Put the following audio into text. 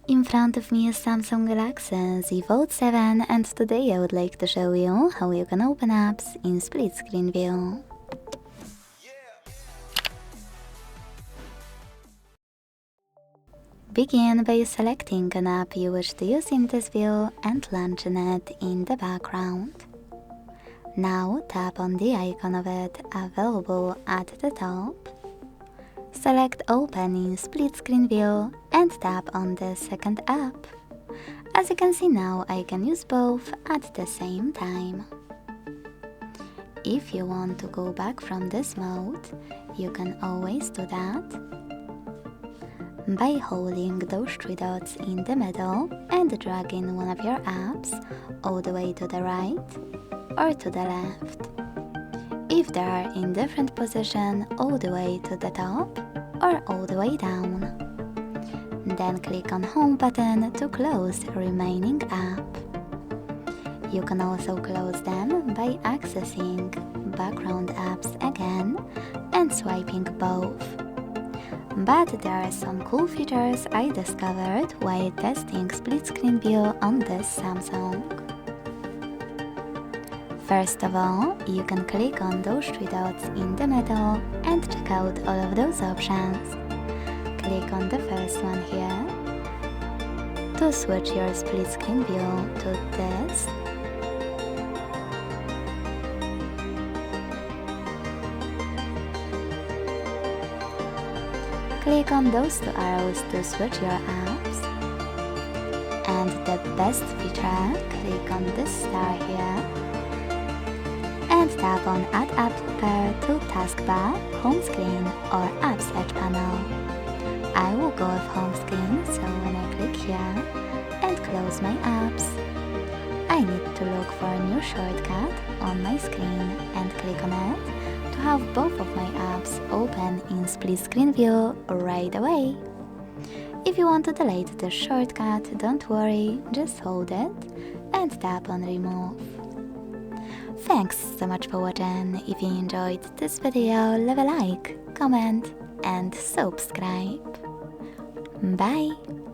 In front of me is Samsung Galaxy Z Fold 7 and today I would like to show you how you can open apps in split screen view. Begin by selecting an app you wish to use in this view and launching it in the background. Now tap on the icon of it available at the top. Select Open in split screen view and tap on the second app. As you can see now, I can use both at the same time. If you want to go back from this mode, you can always do that by holding those three dots in the middle and dragging one of your apps all the way to the right or to the left. If they are in different position, all the way to the top or all the way down. Then click on Home button to close remaining app. You can also close them by accessing background apps again and swiping both. But there are some cool features I discovered while testing split screen view on this Samsung. First of all, you can click on those three dots in the middle and check out all of those options. Click on the first one here to switch your split screen view to this. Click on those two arrows to switch your apps. And the best feature, click on this star here and tap on Add App Pair to Taskbar, Home Screen or App Search Panel. I will go with Home Screen, so when I click here and close my apps, I need to look for a new shortcut on my screen and click on it to have both of my apps open in split screen view right away. If you want to delete the shortcut, don't worry, just hold it and tap on Remove. Thanks so much for watching. If you enjoyed this video, leave a like, comment and subscribe. Bye!